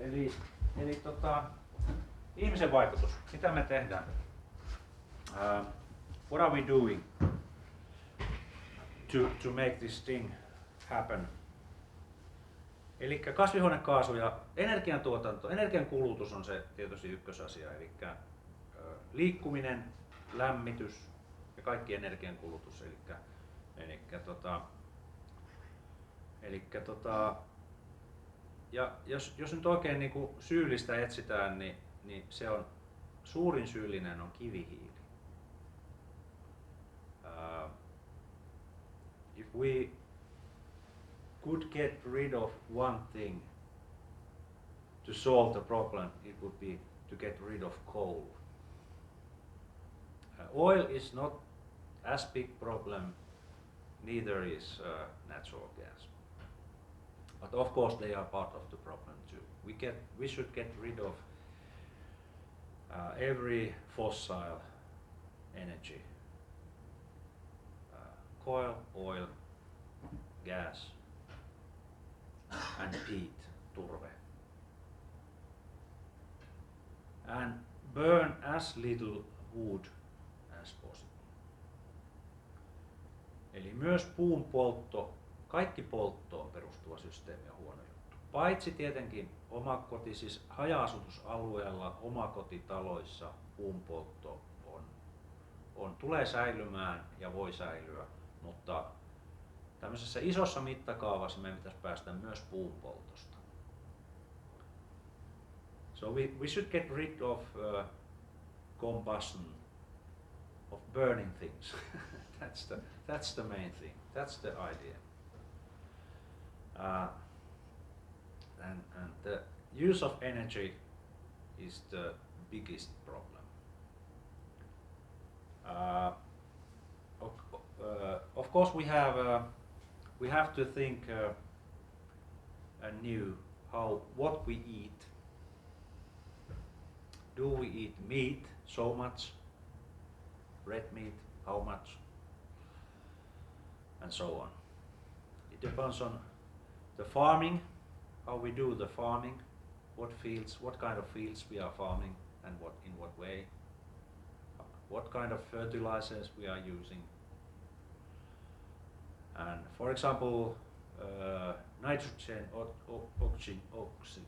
Eli ihmisen vaikutus. Mitä me tehdään? What are we doing to make this thing happen? Eli kasvihuonekaasu ja energiantuotanto, energiankulutus on se tietysti ykkösasia. Eli liikkuminen, lämmitys ja kaikki energiankulutus. Ja jos nyt oikein niin kuin syyllistä etsitään, niin se on suurin syyllinen on kivihiili. If we could get rid of one thing to solve the problem, it would be to get rid of coal. Oil is not as big problem, neither is natural gas. But of course they are part of the problem too. We should get rid of every fossil energy. Coal, oil, gas and peat, turve. And burn as little wood as possible. Eli myös puun poltto, kaikki polttoon perustuva systeemi on huono juttu. Paitsi tietenkin siis haja-asutusalueella, omakotitaloissa puun poltto tulee säilymään ja voi säilyä, mutta tämmöisessä isossa mittakaavassa meidän pitäisi päästä myös puun poltosta. So we should get rid of combustion, of burning things. That's the main thing. That's the idea. And the use of energy is the biggest problem. Of course, we have to think anew what we eat. Do we eat meat so much? Red meat, how much? And so on. It depends on the farming, how we do the farming, what kind of fields we are farming, and in what way, what kind of fertilizers we are using. And for example, nitrogen oxide,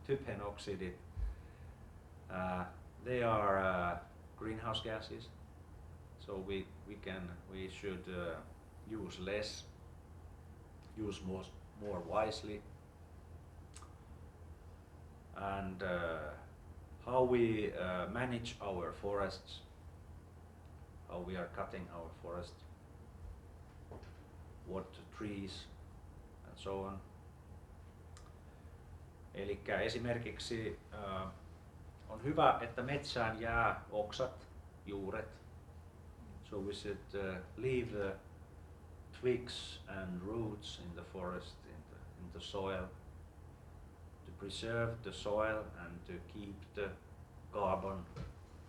typen oxide, they are greenhouse gases. So we should use more wisely. And how we manage our forests, how we are cutting our forests, what trees and so on. Elikkä esimerkiksi on hyvä, että metsään jää oksat, juuret. So we should leave the twigs and roots in the forest, in the soil, to preserve the soil and to keep the carbon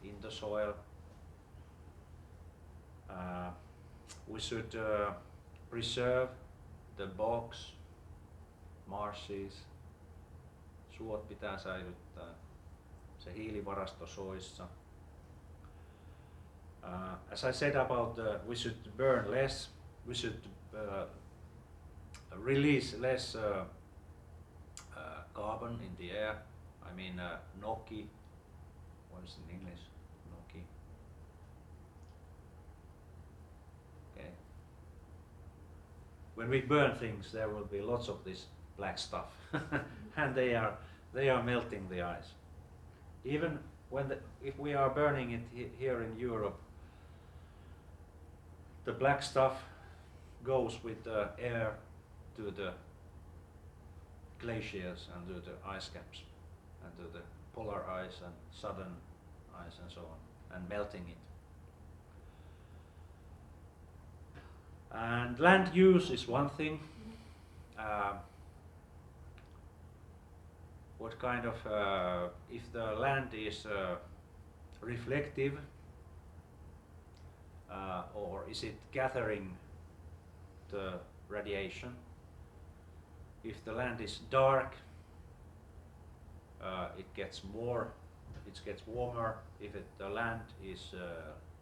in the soil. We should preserve the bogs, marshes. Suot pitää säilyttää. Se hiilivarasto soissa. As I said about we should burn less, we should release less carbon in the air. I mean NOx. What is in English? NOx. Okay. When we burn things, there will be lots of this black stuff, and they are melting the ice. Even if we are burning it here in Europe, the black stuff goes with the air to the glaciers and to the ice caps and to the polar ice and southern ice and so on, and melting it. And land use is one thing. What kind of, if the land is reflective, or is it gathering the radiation? If the land is dark, it gets warmer. If the land is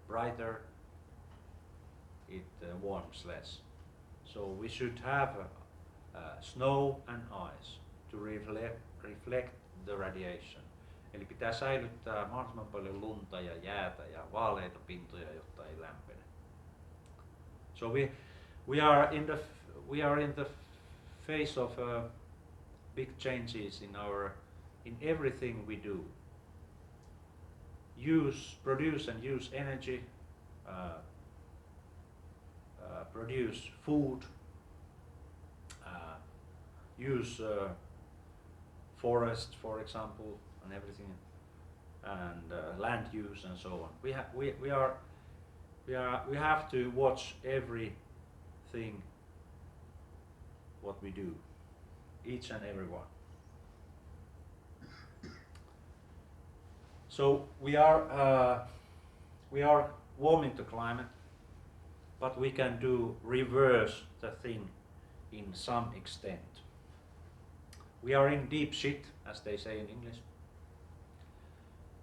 brighter, it warms less. So we should have snow and ice to reflect the radiation. Eli pitää säilyttää mahdollisimman paljon lunta ja jäätä ja vaaleita pintoja, jotta ei lämpene. So we are in the phase of big changes in everything we do. Produce and use energy, produce food, use forest, for example, and everything, and land use and so on. We have to watch everything what we do, each and every one. So we are warming the climate, but we can reverse the thing in some extent. We are in deep shit, as they say in English.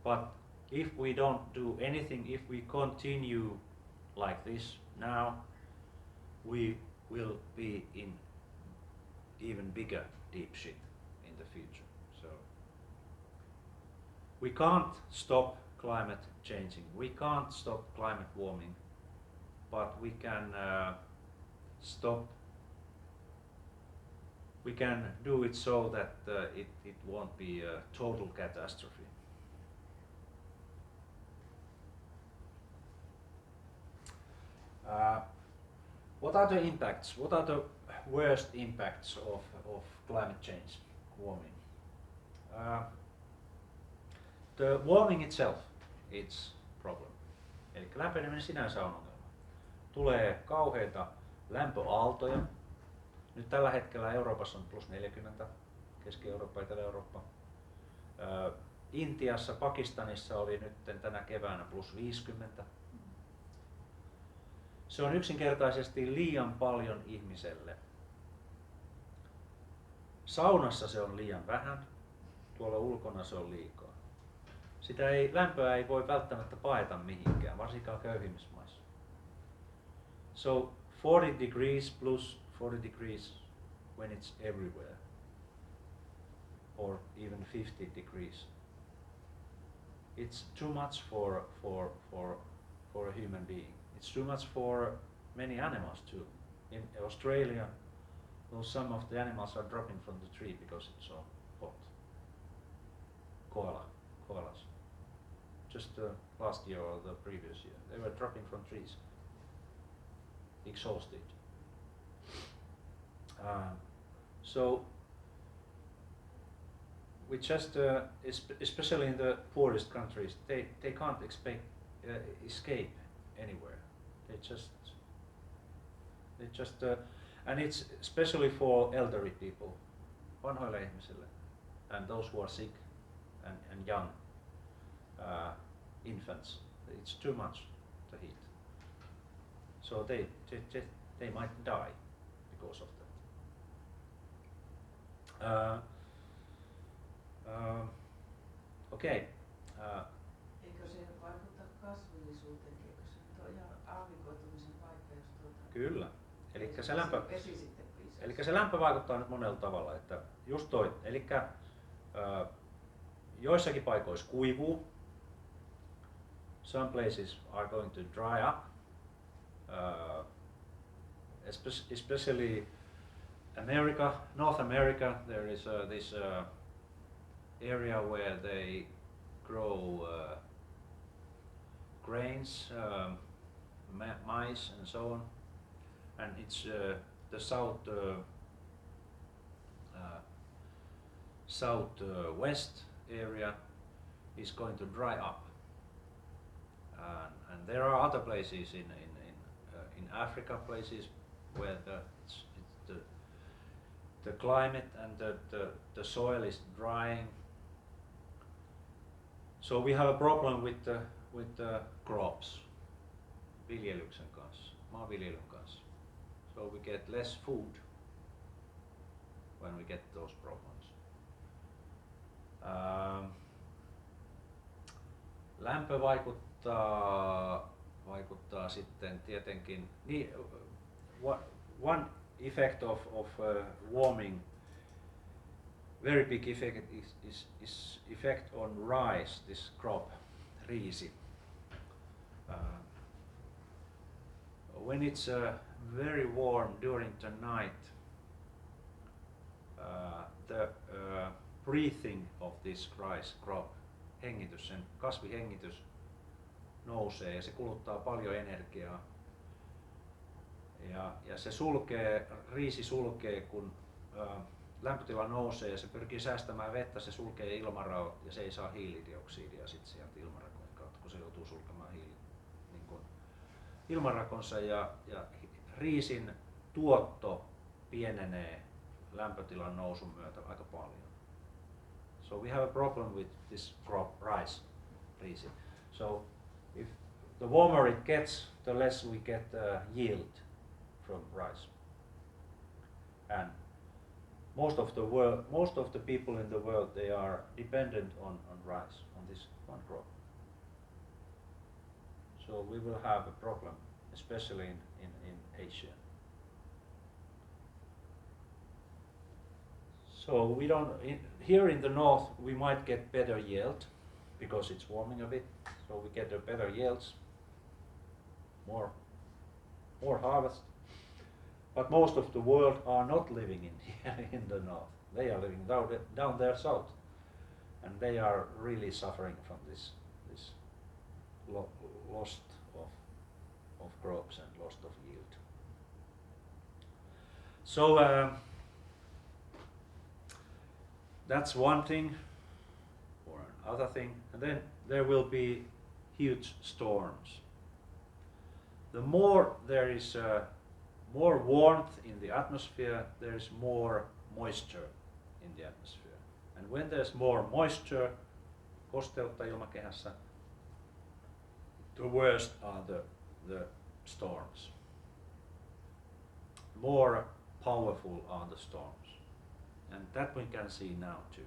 But if we don't do anything, if we continue like this now, we will be in even bigger deep shit in the future. So we can't stop climate changing. We can't stop climate warming, but we can we can do it so that it won't be a total catastrophe. What are the impacts? What are the worst impacts of climate change, warming? The warming itself, it's problem. Eli lämpeneminen sinänsä on ongelma. Tulee kauheita lämpöaaltoja. Nyt tällä hetkellä Euroopassa on +40, Keski-Eurooppa, Etelä-Eurooppa. Intiassa, Pakistanissa oli nyt tänä keväänä +50. Se on yksinkertaisesti liian paljon ihmiselle. Saunassa se on liian vähän, tuolla ulkona se on liikaa. Lämpöä ei voi välttämättä paeta mihinkään, varsinkaan köyhimmissä maissa. So 40 degrees plus 40 degrees when it's everywhere, or even 50 degrees. It's too much for a human being. It's too much for many animals too. In Australia, some of the animals are dropping from the tree because it's so hot. Koalas. Just last year or the previous year, they were dropping from trees, exhausted. So we just, especially in the poorest countries, they can't escape anywhere. They just and it's especially for elderly people, vanhoille ihmisille, and those who are sick and young infants. It's too much, the heat. So they might die because of that. Okay. Eikö se vaikuta kasvillisuuteenkin, eikö se nyt ole ihan aavikoitumisen paikka, jos Kyllä. Eli se lämpö vaikuttaa nyt monella tavalla, että just toi, eli joissakin paikoissa kuivuu. Some places are going to dry up. Especially North America, there is this area where they grow grains, maize and so on, and it's the southwest area is going to dry up, and there are other places in Africa, places where the climate and the soil is drying. So we have a problem with the crops, viljelyksen kanssa, maanviljelyn kanssa. So we get less food when we get those problems. Lämpö vaikuttaa sitten tietenkin, niin, one effect of warming, very big effect is effect on rice, this crop, riisi. When it's very warm during the night, the breathing of this rice crop, hengitys, sen kasvihengitys nousee ja se kuluttaa paljon energiaa. Ja se riisi sulkee, kun lämpötila nousee ja se pyrkii säästämään vettä, se sulkee ilmaraot ja se ei saa hiilidioksidia sit sieltä ilmarakon kautta, kun se joutuu sulkemaan ilmarakonsa ja riisin tuotto pienenee lämpötilan nousun myötä aika paljon. So we have a problem with this crop, riisi. So if the warmer it gets, the less we get yield from rice. And most of the people in the world, they are dependent on rice, on this one crop. So we will have a problem, especially in Asia. So we don't, here in the north we might get better yield because it's warming a bit, so we get a better yields, more harvest. But most of the world are not living in the north. They are living down there south, and they are really suffering from this loss of crops and loss of yield. So that's one thing or another thing, and then there will be huge storms. The more there is more warmth in the atmosphere, there is more moisture in the atmosphere. And when there's more moisture, kosteutta ilmakehässä, the worst are the storms. More powerful are the storms. And that we can see now too.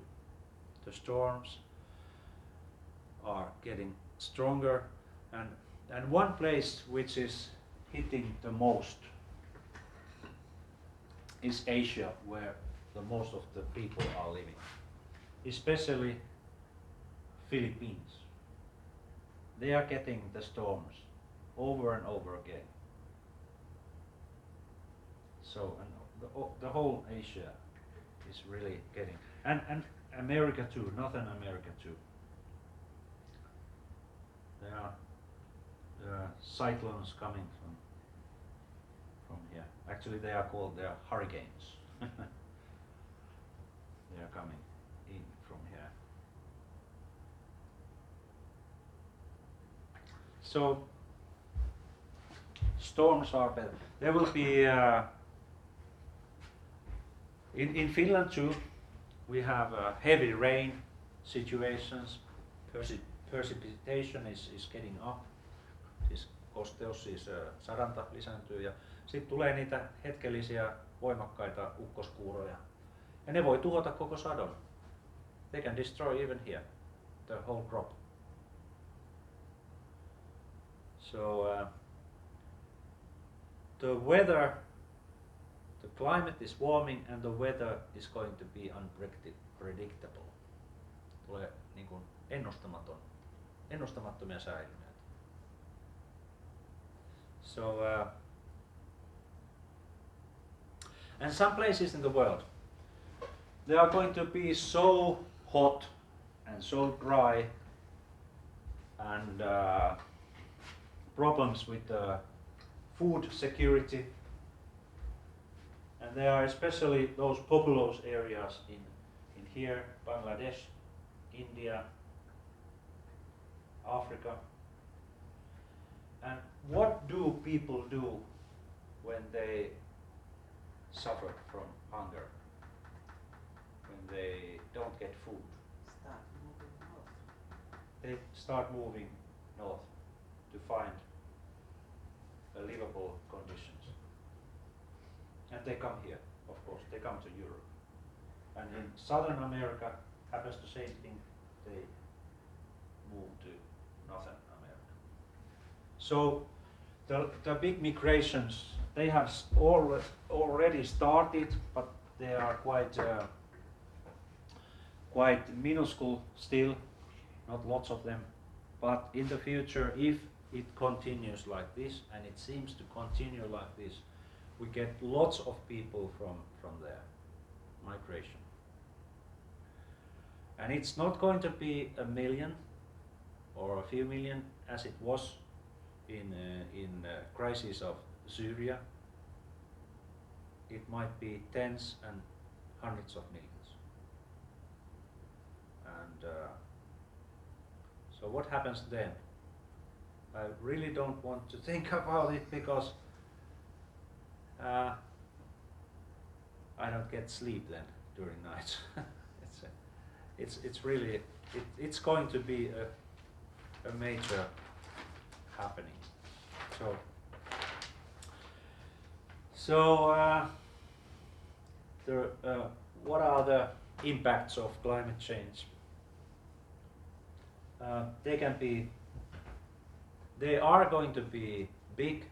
The storms are getting stronger, and one place which is hitting the most is Asia, where the most of the people are living, especially Philippines. They are getting the storms over and over again. So the whole Asia is really getting, and America too, Northern America too. There are cyclones coming from here. Actually, they are hurricanes. They are coming in from here. So storms are better. There will be in Finland too. We have heavy rain situations. Precipitation is getting up. Siis kosteus, siis sadanta lisääntyy ja sitten tulee niitä hetkellisiä voimakkaita ukkoskuuroja. Ja ne voi tuhota koko sadon. They can destroy even here the whole crop. So the weather, the climate is warming and the weather is going to be unpredictable. Tulee niin kuin ennustamattomia sääilmiöitä. So and some places in the world, they are going to be so hot and so dry, and problems with food security, and there are especially those populous areas in here, Bangladesh, India, Africa. And what do people do when they suffer from hunger, when they don't get food? Start moving north. They start moving north to find livable conditions. And they come here, of course, they come to Europe. And in Southern America happens the same thing, they move to Northern America. So the big migrations, they have already started, but they are quite minuscule still, not lots of them. But in the future, if it continues like this, and it seems to continue like this, we get lots of people from there, migration. And it's not going to be a million or a few million as it was in crisis of Syria. It might be tens and hundreds of millions. And so what happens then? I really don't want to think about it because I don't get sleep then during nights. It's really it's going to be a major happening. So what are the impacts of climate change? They are going to be big,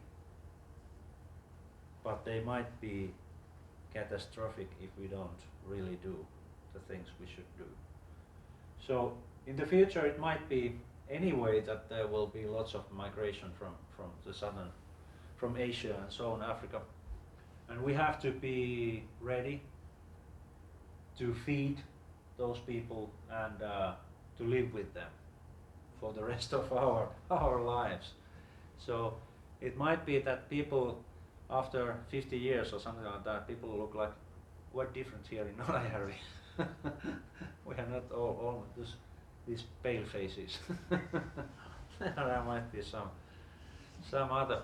but they might be catastrophic if we don't really do the things we should do. So in the future it might be anyway that there will be lots of migration from the southern, from Asia and so on, Africa. And we have to be ready to feed those people and to live with them for the rest of our lives. So it might be that people after 50 years or something like that, people look like quite different here in Norajärvi. We are not all these pale faces. There might be some other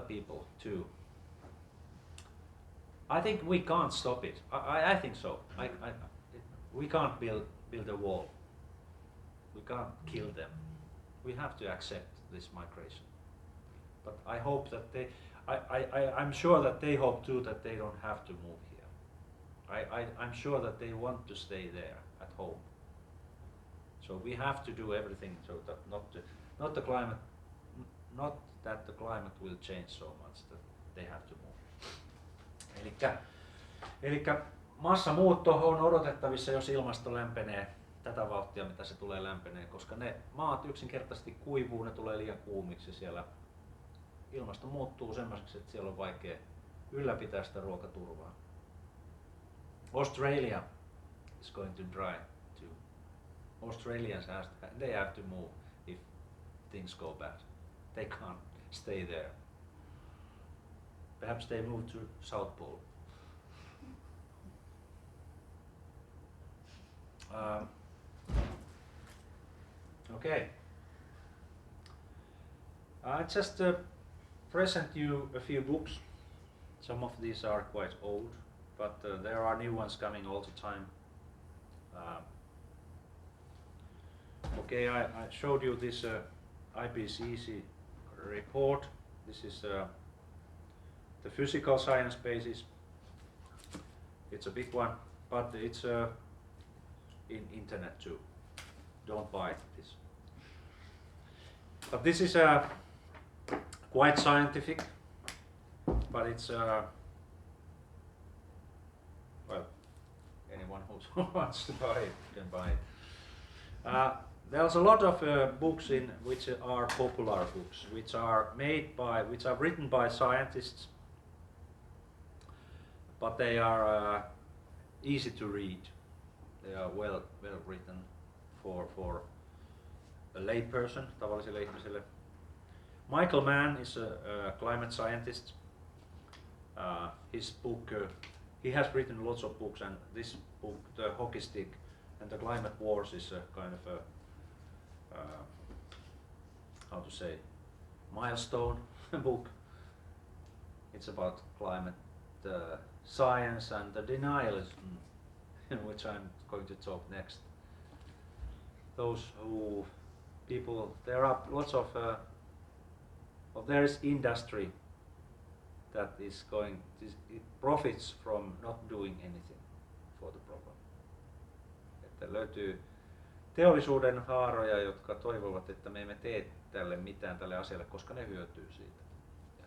people too. I think we can't stop it. I think so. We can't build a wall. We can't kill them. We have to accept this migration. But I hope that I'm sure that they hope too that they don't have to move here. I'm sure that they want to stay there at home. So we have to do everything so that not that the climate will change so much that they have to move. Elikkä massamuutto on odotettavissa, jos ilmasto lämpenee tätä vauhtia, mitä se tulee lämpenee, koska ne maat yksinkertaisesti kuivuu, ne tulee liian kuumiksi siellä. Ilmasto muuttuu sellaiseksi, että siellä on vaikea ylläpitää sitä ruokaturvaa. Australia is going to dry too. Australians they have to move if things go bad. They can't stay there. Perhaps they move to South Pole. Okay. I just present you a few books. Some of these are quite old, but there are new ones coming all the time. Okay, I showed you this IPCC report. This is the physical science basis. It's a big one, but it's in internet too. Don't buy this. But this is quite scientific, but it's well, anyone who wants to buy it can buy it. There's a lot of books in which are popular books, which are written by scientists, but they are easy to read. They are well written for a lay person, tavalliselle ihmiselle. Michael Mann is a climate scientist. His book, he has written lots of books, and this book, The Hockey Stick and the Climate Wars, is a kind of a how to say, milestone book. It's about climate science and the denialism, which I'm going to talk next. There are lots of there is industry that it profits from not doing anything for the problem. löytyy teollisuuden haaroja, jotka toivovat, että me emme tee tälle asialle, koska ne hyötyy siitä. Ja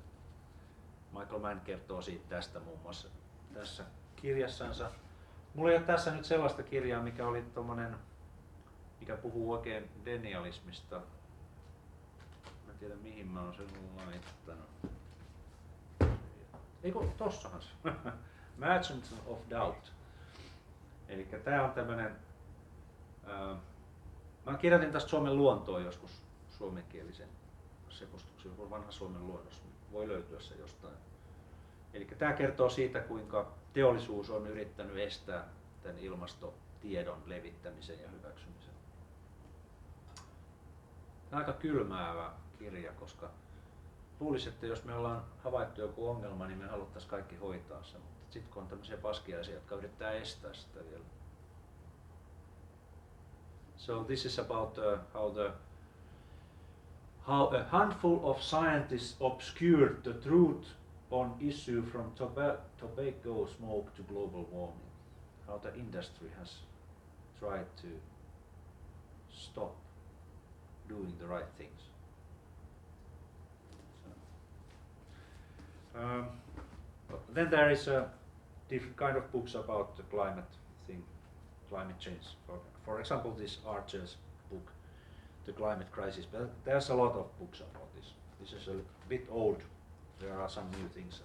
Michael Mann kertoo siitä tästä muun muassa tässä kirjassansa. Mulla ei ole tässä nyt sellaista kirjaa, mikä oli tommonen, mikä puhuu oikein denialismista. Mä en tiedä mihin mä oon sen laittanut. Eiku, tossahan se. Merchants of Doubt. Eli tää on tämmönen, mä kirjoitin tästä Suomen luontoa joskus suomenkielisen sepostuksen, joku vanha Suomen luonnos, voi löytyä se jostain. Eli tää kertoo siitä, kuinka teollisuus on yrittänyt estää tämän ilmastotiedon levittämisen ja hyväksymisen. Tämä on aika kylmäävä kirja, koska luulisin, että jos me ollaan havaittu joku ongelma, niin me haluttaisiin kaikki hoitaa se, mutta sitten kun on tämmöisiä paskiaisia, jotka yrittää estää sitä vielä. So this is about how a handful of scientists obscured the truth on issue from tobacco smoke to global warming. How the industry has tried to stop doing the right things. Then there is a different kind of books about the climate thing, climate change. For example, this Archer's book, The Climate Crisis. But there's a lot of books about this. This is a bit old. There are some new things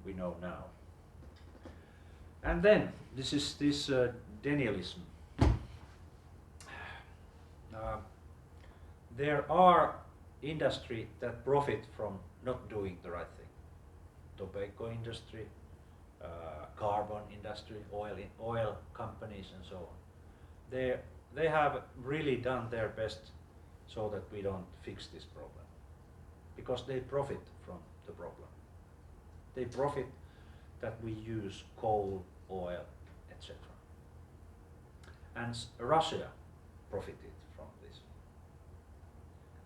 we know now. And then this is this denialism. There are industry that profit from not doing the right thing. Tobacco industry, carbon industry, oil companies and so on. They have really done their best so that we don't fix this problem. Because they profit from the problem. They profit that we use coal, oil, etc. And Russia profited from this.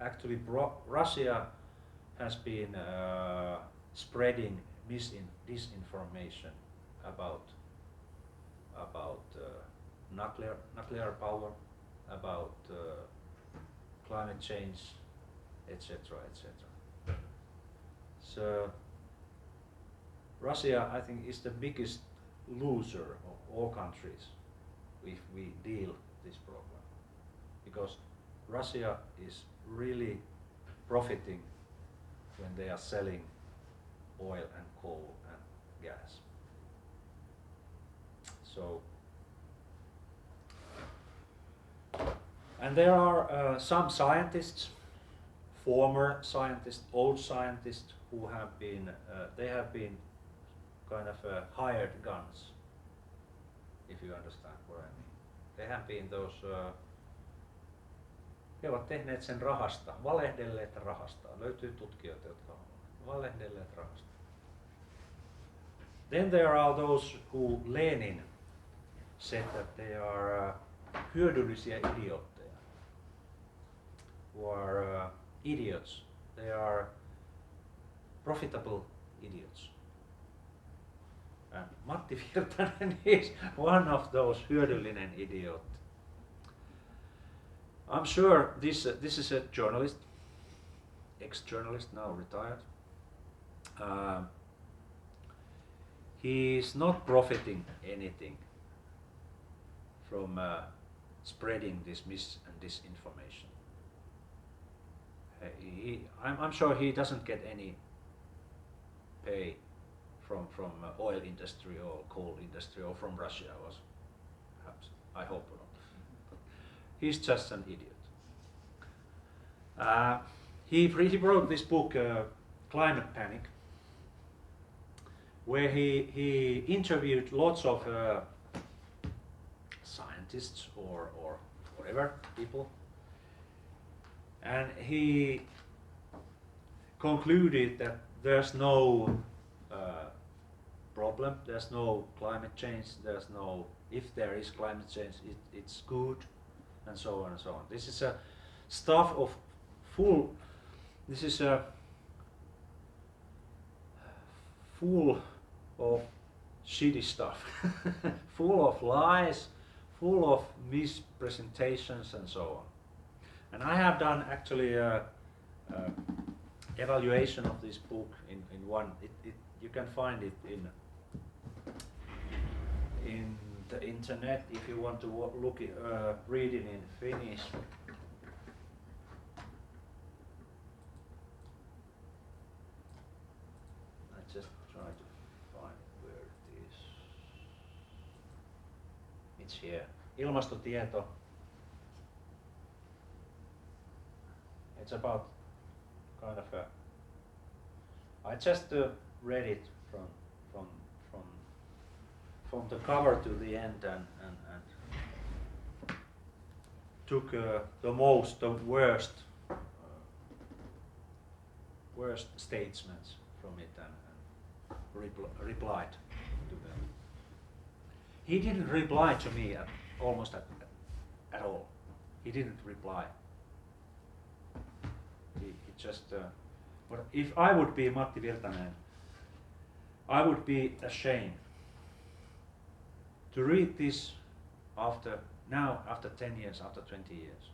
Actually, Russia has been spreading disinformation about nuclear power, about climate change, etc., etc. So Russia, I think, is the biggest loser of all countries if we deal this problem, because Russia is really profiting when they are selling oil and coal and gas. So, and there are some scientists, former scientists, old scientists, who have been they have been kind of hired guns, if you understand what I mean. They have been those he ovat tehneet sen rahasta, valehdelleet rahasta. Löytyy tutkijoita, jotka ovat valehdelleet rahasta. Then there are those who Lenin said that they are hyödyllisiä idiootteja, who are idiots. They are profitable idiots. And Matti Virtanen is one of those hyödyllinen idiot. I'm sure this is a journalist, ex-journalist, now retired. He is not profiting anything from spreading this mis and disinformation. I'm sure he doesn't get any pay from oil industry or coal industry or from Russia, or perhaps. I hope not. But he's just an idiot. He wrote this book, Climate Panic, where he interviewed lots of scientists or whatever people, and he concluded that there's no problem, there's no climate change, there's no, if there is climate change, it's good, and so on and so on. This is a stuff of full, this is a full of shitty stuff, full of lies, full of mispresentations and so on. And I have done actually a evaluation of this book in one. You can find it in the internet if you want to read it in Finnish. I just try to find where it is. It's here. Ilmastotieto. It's about kind of a. I just read it from the cover to the end and took the worst statements from it and replied to them. He didn't reply to me almost at all. He didn't reply. He just. But if I would be Matti Virtanen, I would be ashamed to read this after 10 years, after 20 years.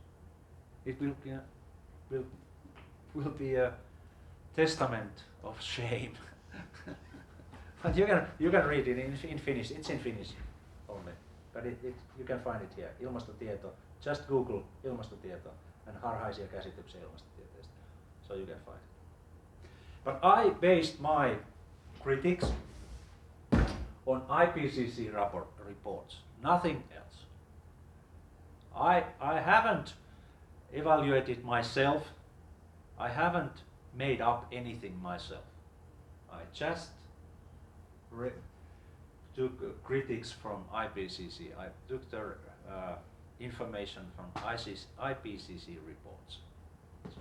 It will be a testament of shame. But you can read it in Finnish. It's in Finnish only, but you can find it here. Ilmastotieto. Just Google ilmastotieto and harhaisia käsityksiä ilmastotieteestä, so you can find it. But I based my critics on IPCC reports, nothing else. I haven't evaluated myself. I haven't made up anything myself. I just took critics from IPCC. I took the information from IPCC reports. So.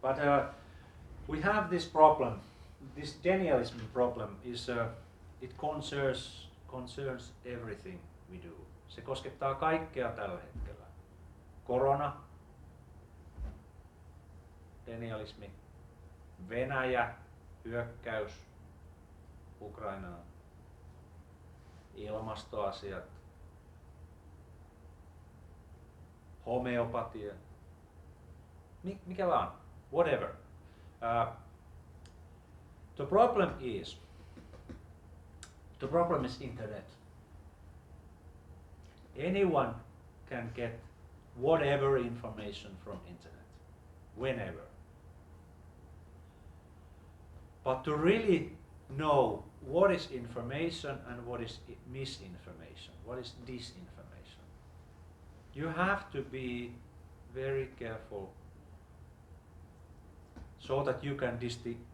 But we have this problem. This denialism problem is it concerns everything we do. Se koskettaa kaikkea tällä hetkellä. Korona, denialismi, Venäjä, hyökkäys Ukrainaan, ilmastoasiat, homeopatia, mikä vaan, whatever. The problem is internet. Anyone can get whatever information from internet, whenever. But to really know what is information and what is misinformation, what is disinformation, you have to be very careful so that you can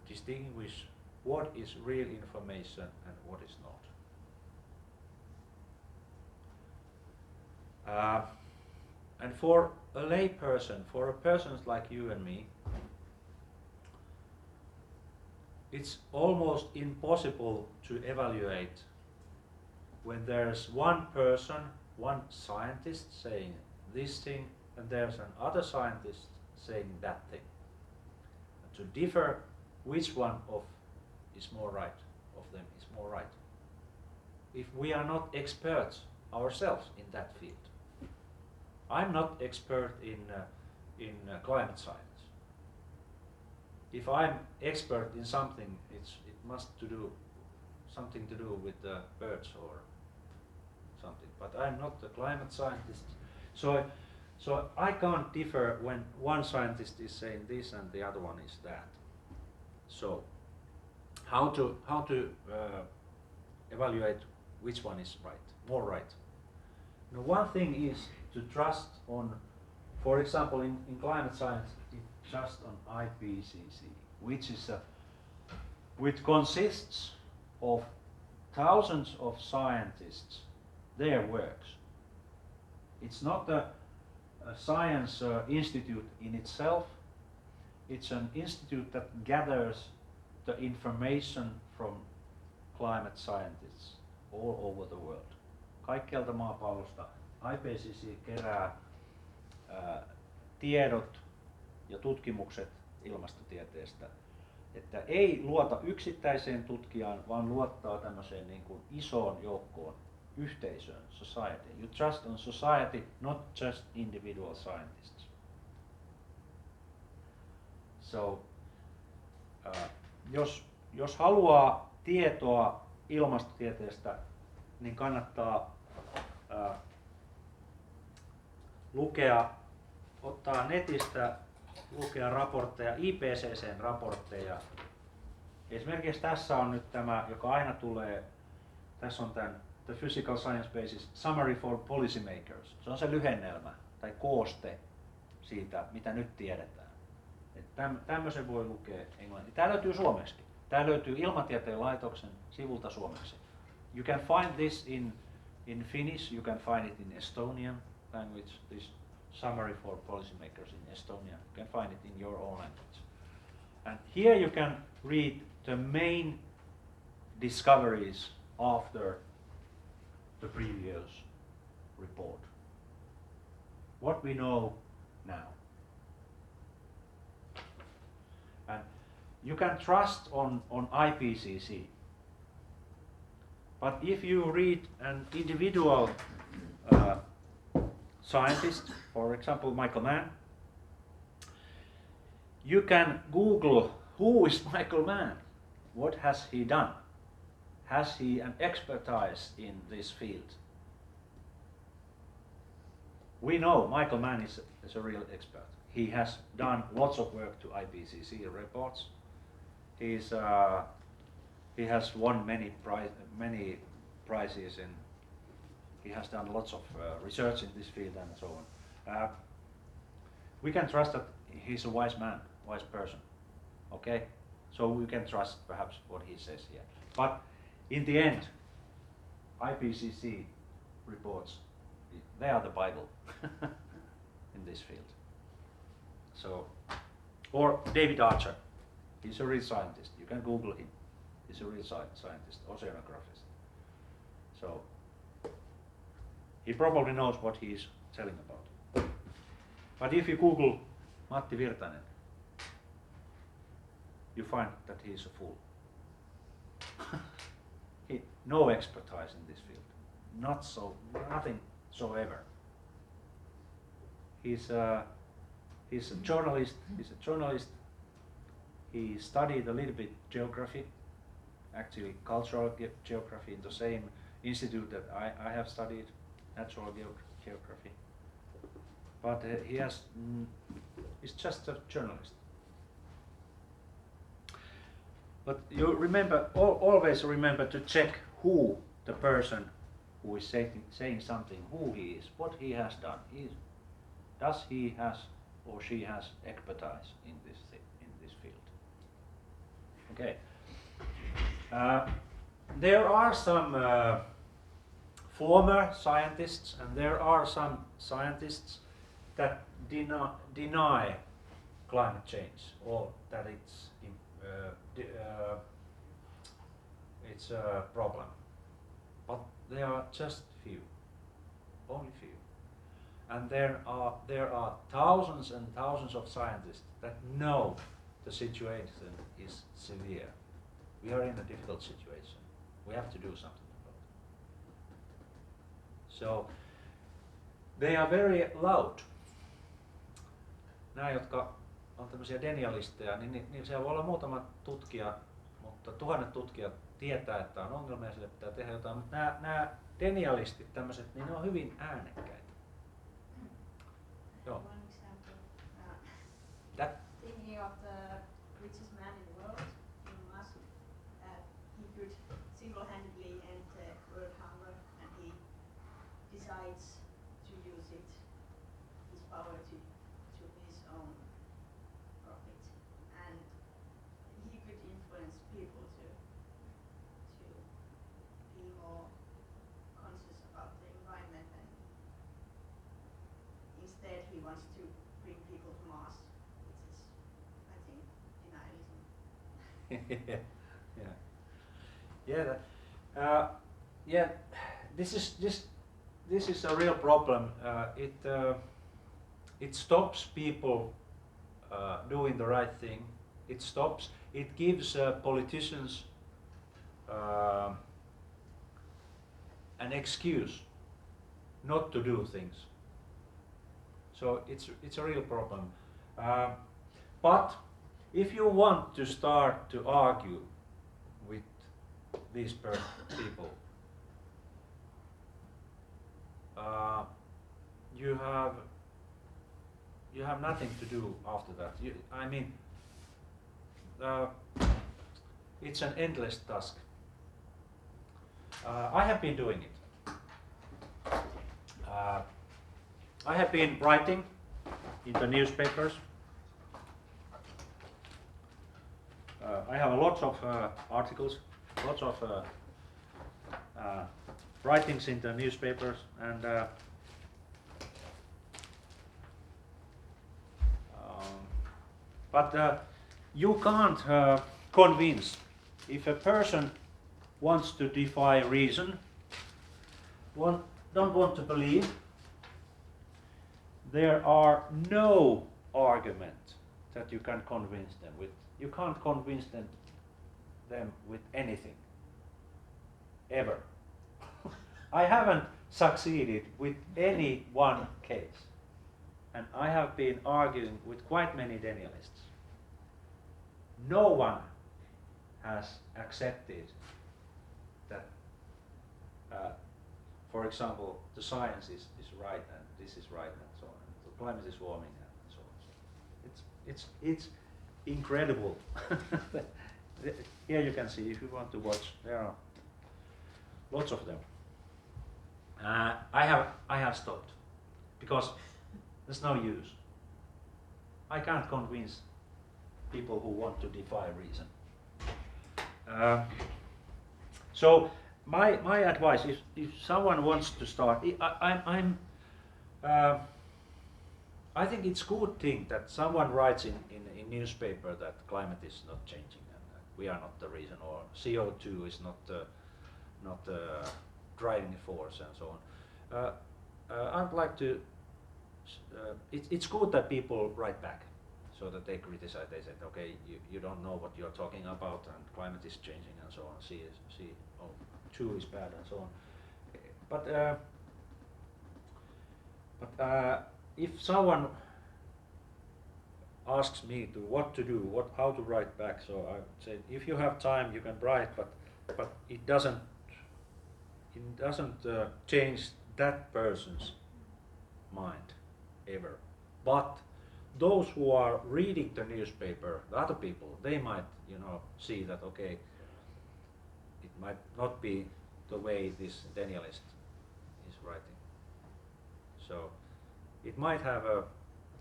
distinguish what is real information and what is not. And for a lay person, for a person like you and me, it's almost impossible to evaluate when there's one person, one scientist saying this thing, and there's another scientist saying that thing. To differ which one of them is more right. If we are not experts ourselves in that field. I'm not expert in climate science. If I'm expert in something, it must do something to do with the birds or something. But I'm not a climate scientist, so I can't differ when one scientist is saying this and the other one is that. So how to evaluate which one is right, more right? Now, one thing is to trust on, for example, in climate science, just on IPCC, which consists of thousands of scientists, their works. It's not a science institute in itself. It's an institute that gathers the information from climate scientists all over the world. Kaikkialta maapallosta IPCC kerää tiedot ja tutkimukset ilmastotieteestä että ei luota yksittäiseen tutkijaan, vaan luottaa tämmöiseen niin kuin isoon joukkoon, yhteisöön, society. You trust on society, not just individual scientists. So, jos haluaa tietoa ilmastotieteestä, niin kannattaa ottaa netistä, lukea raportteja, IPCC:n raportteja. Esimerkiksi tässä on nyt tämä, joka aina tulee, tässä on tämän The Physical Science Basis Summary for Policymakers. Se on se lyhennelmä tai kooste siitä, mitä nyt tiedetään. Tämmöisen voi lukea englanniksi. Tämä löytyy suomeksi. Tämä löytyy Ilmatieteen laitoksen sivulta suomeksi. You can find this in Finnish, you can find it in Estonian language, this Summary for Policymakers in Estonia. You can find it in your own language. And here you can read the main discoveries after the previous report. What we know now. And you can trust on IPCC. But if you read an individual scientist, for example Michael Mann, you can Google who is Michael Mann? What has he done? Has he an expertise in this field? We know Michael Mann is a real expert. He has done lots of work to IPCC reports. He has won many prizes, and he has done lots of research in this field and so on. We can trust that he's a wise man, wise person. Okay, so we can trust perhaps what he says here. But in the end, IPCC reports, they are the Bible in this field. So, or David Archer, he's a real scientist. You can Google him. He's a real scientist, oceanographist. So, he probably knows what he's telling about. But if you Google Matti Virtanen, you find that he's a fool. No expertise in this field, nothing so ever. He's a journalist. He studied a little bit geography, actually cultural geography, in the same institute that I have studied, natural geography. But he's just a journalist. But you remember, always remember to check who the person who is saying something, who he is, what he has done. Does he has or she has expertise in this field? Okay. There are some former scientists, and there are some scientists that deny climate change, or that it's a problem. But there are just few, only few. And there are thousands and thousands of scientists that know the situation is severe. We are in a difficult situation. We have to do something about it. So they are very loud. Nämä, jotka on tämmöisiä denialisteja, niin siellä voi olla muutama tutkija, mutta tuhannet tutkijat tietää, että on ongelma ja sille pitää tehdä jotain. Mutta nämä denialistit, tämmöiset, niin ne on hyvin äänekkäitä. Joo. One example. That? Thinking of the richest man in the world, Elon Musk, he could single-handedly end world hunger, and he decides to use his power to his own profit, and he could influence people to be more conscious about the environment, and instead he wants to bring people to Mars, which is, I think, denialism. Yeah. This is a real problem. It stops people doing the right thing. it stops. It gives politicians an excuse not to do things. So it's a real problem. But if you want to start to argue with these people, you have nothing to do after that. It's an endless task. I have been doing it. I have been writing in the newspapers. I have lots of articles, lots of writings in the newspapers, and but you can't convince. If a person wants to defy reason, don't want to believe, there are no argument that you can convince them with. You can't convince them with anything, ever. I haven't succeeded with any one case, and I have been arguing with quite many Danielists. No one has accepted that, for example, the science is right and this is right and so on, and the climate is warming and so on. So it's incredible. Here you can see, if you want to watch, there are lots of them. I have stopped because there's no use. I can't convince people who want to defy reason. So my advice is, if someone wants to start, I think it's a good thing that someone writes in newspaper that climate is not changing and we are not the reason, or CO2 is not driving force and so on. I'd like to. It's good that people write back, so that they criticize. They said, okay, you don't know what you're talking about, and climate is changing and so on. CO2 is bad and so on. But if someone asks me to what to do, how to write back, so I say, if you have time, you can write, but it doesn't change that person's mind ever. But those who are reading the newspaper, the other people, they might, see that, okay, it might not be the way this Danielist is writing. So it might have an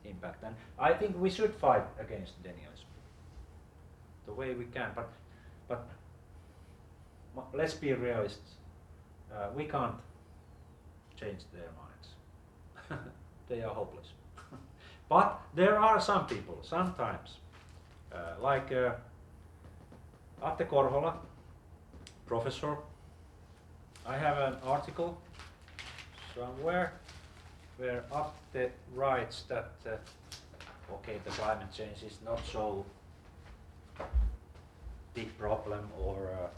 impact, and I think we should fight against Danielism the way we can. But let's be realists. We can't change their minds. They are hopeless. But there are some people, sometimes, like Atte Korhola, professor. I have an article somewhere where Atte writes that okay, the climate change is not so big problem, or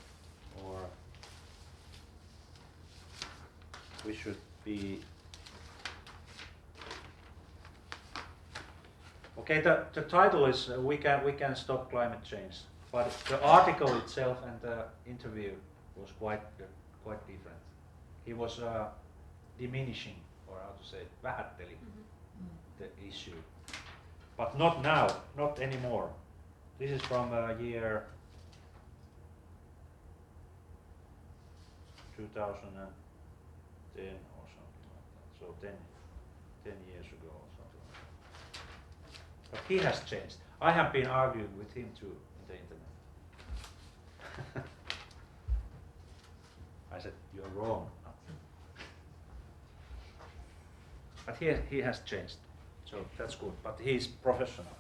we should be okay. The title is we can stop climate change, but the article itself and the interview was quite different. He was diminishing, or how to say, vähätteli the issue, but not now, not anymore. This is from year 2010 or something like that. So 10 years ago or something like that. But he has changed. I have been arguing with him too on the internet. I said, you're wrong. But he has changed, so that's good. But he's professional.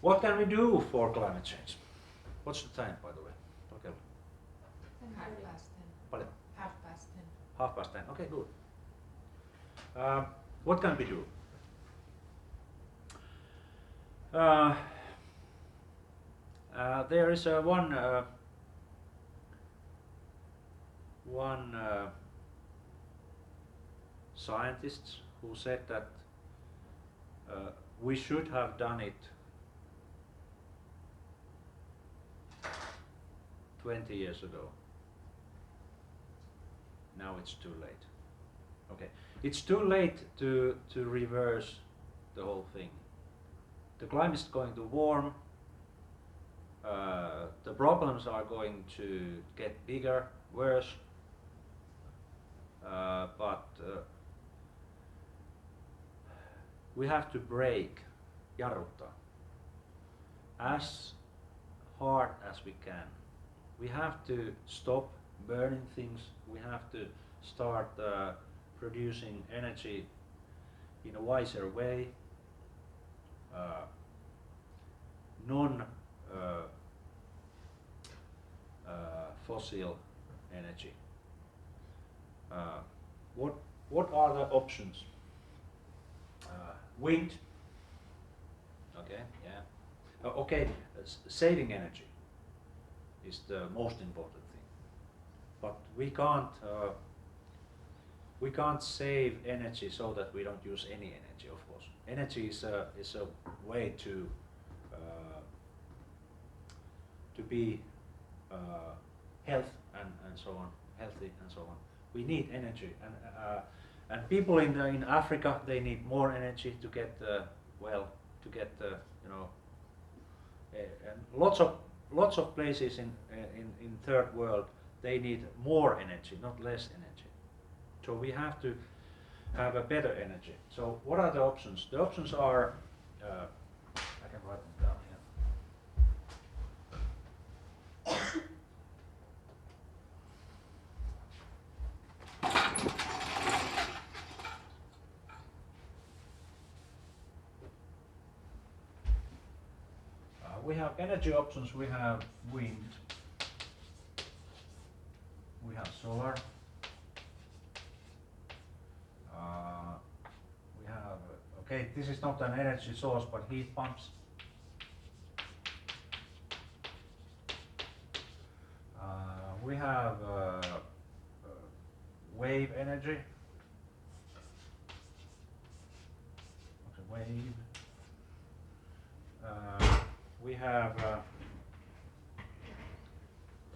What can we do for climate change? What's the time, by the way? Okay. 10:30. Paljon? 10:30. 10:30. Okay, good. What can we do? Uh, there is one scientist who said that we should have done it 20 years ago. Now it's too late. Okay, it's too late to reverse the whole thing. The climate is going to warm. The problems are going to get bigger, worse. But we have to brake, jarruttaa, as hard as we can. We have to stop burning things. We have to start producing energy in a wiser way, non fossil energy. What are the options? Wind. Okay, yeah. Okay, saving energy is the most important thing. But we can't save energy so that we don't use any energy. Of course, energy is a way to be healthy and so on. We need energy, and people in Africa, they need more energy to get and lots of places in third world, they need more energy, not less energy. So we have to have a better energy. So what are the options? The options are I can write them down here. We have energy options. We have wind. We have solar. We have okay. This is not an energy source, but heat pumps. We have wave energy. Okay, wave. We have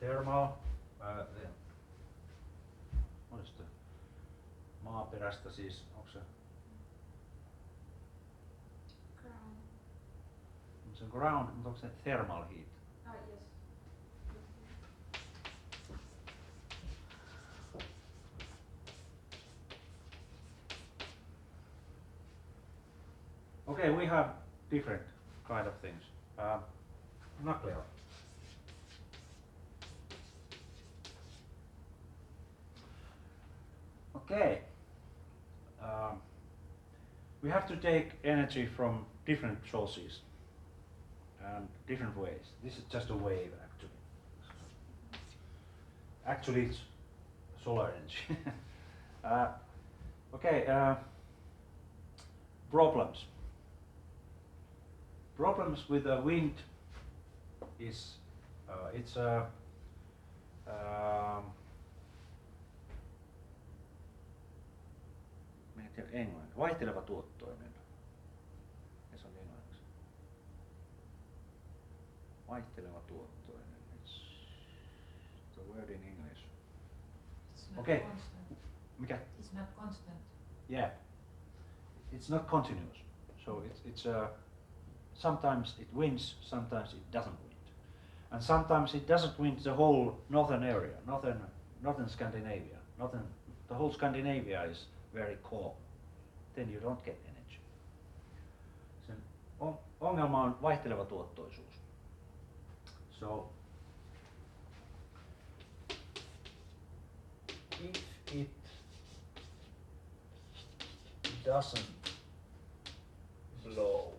thermal. What is the maaperästä siis? Onko se? Ground. Se ground, mutta onko se thermal heat? Yes. Okay, we have different kind of things. Nuclear. Okay. We have to take energy from different sources and different ways. This is just a wave, actually. Actually, it's solar energy. Okay. Problems. Problems with the wind is it's a englanniksi. Vaihteleva tuottoinen. Ja se on englanniksi. Vaihteleva tuottoinen. It's the word in English. It's not Okay. constant. Mikä? It's not constant. Yeah. It's not continuous. So it's sometimes it winds, sometimes it doesn't wind. And sometimes it doesn't wind the whole northern area, northern Scandinavia. The whole Scandinavia is very cold. Then you don't get energy. Sen ongelma on vaihteleva tuottoisuus. So if it doesn't blow,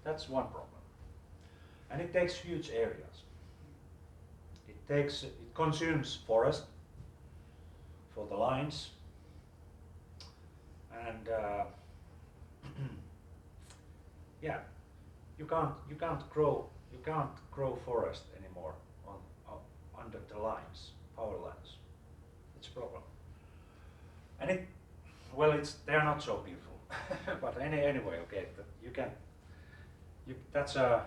that's one problem. And it takes huge areas. It consumes forest for the lines, and yeah, you can't grow forest anymore on under the lines, power lines. It's a problem. And they are not so beautiful, but anyway, okay, that's a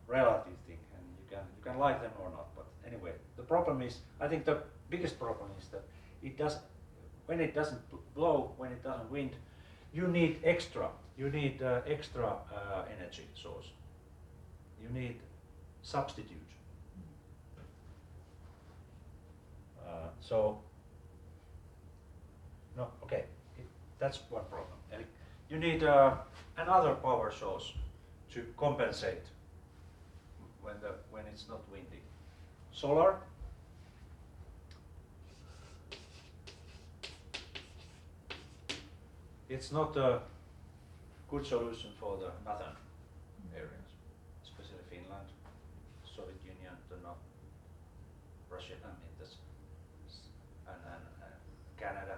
relative thing, and you can like them or not. But anyway, the problem is, I think the biggest problem is that when it doesn't blow, when it doesn't wind, you need extra energy source. You need substitute. So no, okay, that's one problem. And you need another power source to compensate when it's not windy. Solar. It's not a good solution for the northern areas, especially Finland, Soviet Union, the North, Russia, I mean and Canada.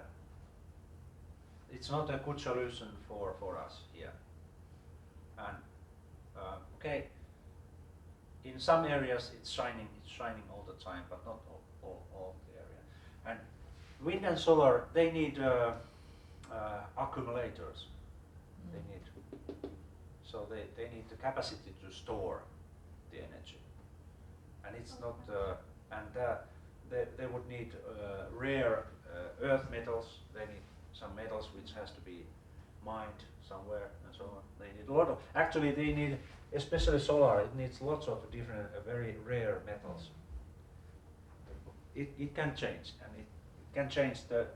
It's not a good solution for us here. And okay, in some areas it's shining all the time, but not all the area. And wind and solar, they need accumulators. They need the capacity to store the energy, and it's not. They would need rare earth metals. They need some metals which has to be mined somewhere and so on. They need a lot of. Actually, they need, especially solar. It needs lots of different, very rare metals. It can change, and it can change. The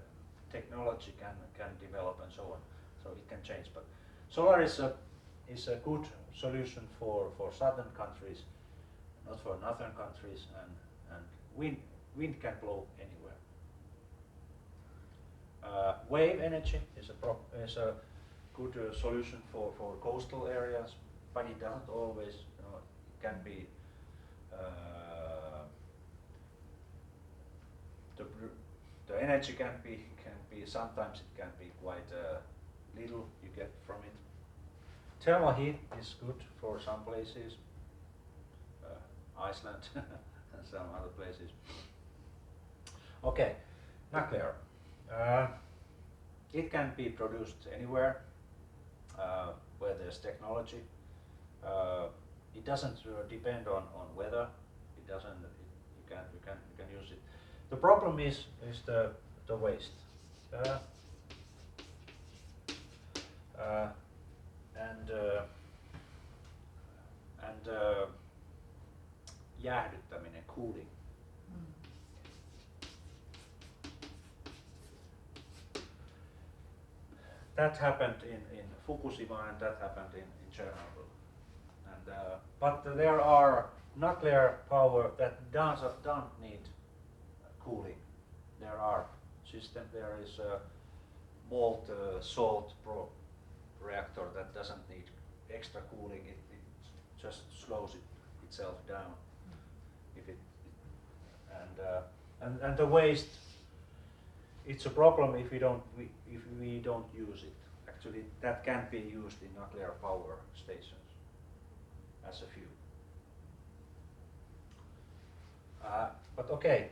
technology can develop and so on. So it can change, but solar is a good solution for southern countries, not for northern countries, and wind can blow anywhere. Wave energy is a good solution for coastal areas, but it doesn't always. It can be the energy can be sometimes it can be quite little you get from it. Thermal heat is good for some places, Iceland and some other places. Okay, nuclear. It can be produced anywhere where there's technology. It doesn't depend on weather. It doesn't. You can use it. The problem is the waste. And jäähdyttäminen, cooling. That happened in Fukushima, and that happened in Chernobyl. And but there are nuclear power that don't need cooling. There are systems. There is a salt reactor that doesn't need extra cooling. It just slows itself down. If it and the waste. It's a problem if we don't use it. Actually, that can be used in nuclear power stations as a fuel. But okay,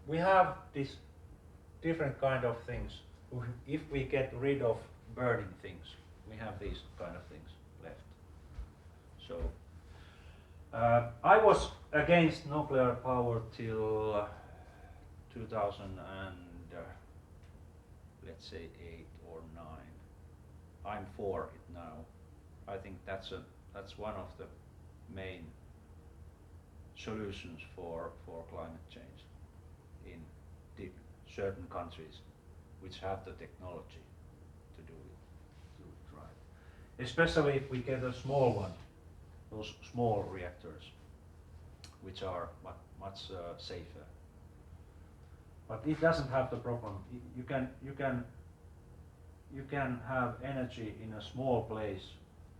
we have this different kind of things. If we get rid of burning things, we have these kind of things left. So I was against nuclear power till 2000 and let's say 8 or 9. I'm for it now. I think that's one of the main solutions for climate change in certain countries which have the technology to do it right. Especially if we get a small one, those small reactors, which are much safer. But it doesn't have the problem. You can have energy in a small place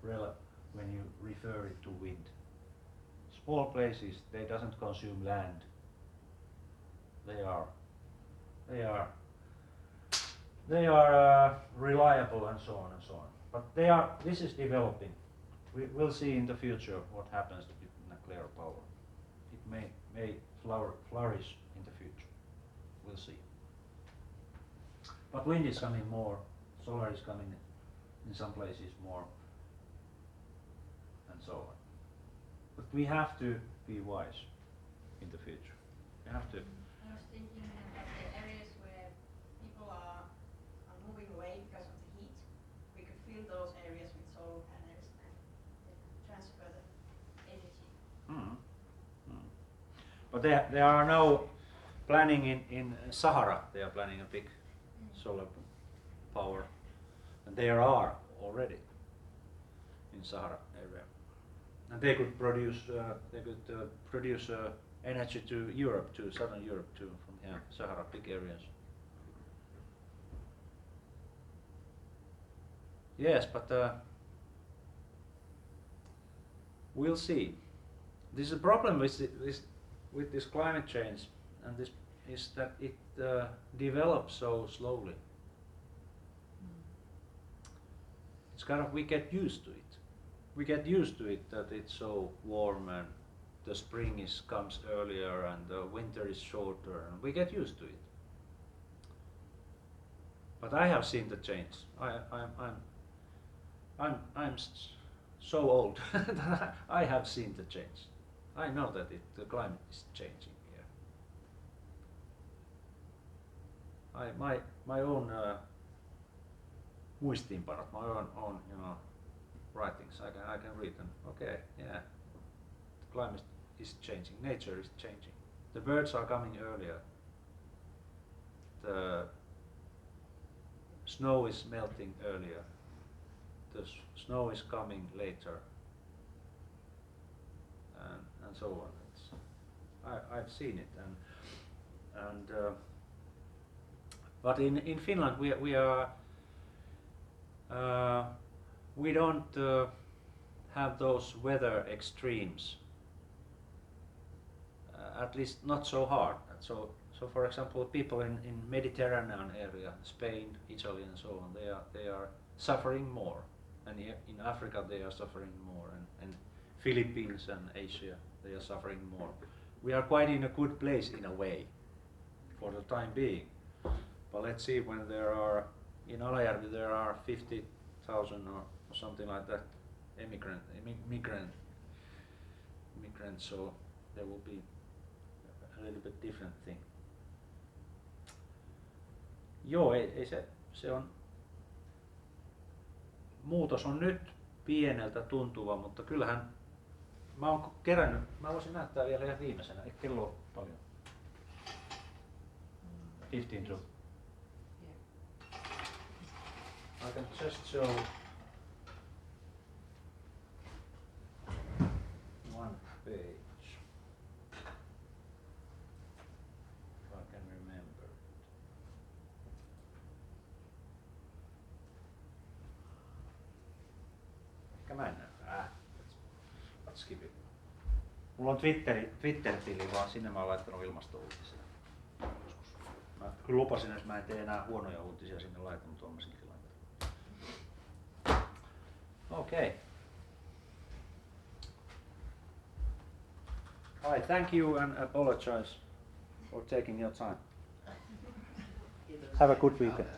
when you refer it to wind. Small places, they doesn't consume land. They are they are reliable and so on and so on. But they are. This is developing. We'll see in the future what happens with nuclear power. It may flourish in the future. We'll see. But wind is coming more. Solar is coming in some places more, and so on. But we have to be wise in the future. We have to. I was thinking that the areas where people are moving away because of the heat, we could fill those areas with solar panels and transfer the energy. But they are now planning in Sahara. They are planning a big solar power, and there are already in Sahara area, and they could produce energy to Europe, to southern Europe, too, from Sahara big areas. Yes, but we'll see. This is a problem with this climate change, and this is that it develops so slowly. It's kind of, we get used to it. We get used to it that it's so warm and the spring comes earlier and the winter is shorter, and we get used to it. But I have seen the change. I'm so old that I have seen the change. I know that the climate is changing here. My own muistiinpanot, my own writings. I can read them. Okay, yeah. The climate is changing. Nature is changing. The birds are coming earlier. The snow is melting earlier. The snow is coming later. And so on. I've seen it, and but in Finland we are we don't have those weather extremes. At least not so hard. So for example, people in Mediterranean area, Spain, Italy, and so on, they are suffering more, and in Africa they are suffering more, and Philippines and Asia, they are suffering more. We are quite in a good place in a way, for the time being. But let's see, when there are, in Alajärvi there are 50,000 or something like that migrants, so there will be a little bit different thing. Joo, ei se on, muutos on nyt pieneltä tuntuva, mutta kyllähän mä oon kerännyt, mä voisin näyttää vielä ihan viimeisenä, ei kello ole paljon. 15 to. I can just show one page, if I can remember. Ehkä mä en näy. Let's skip it. Mulla on Twitter-tili, vaan sinne mä oon laittanut ilmastouutisia. Mä kyllä lupasin, että mä en tee enää huonoja uutisia sinne laitan, mutta mä silti laitan. Okay. I thank you and apologize for taking your time. Have a good weekend.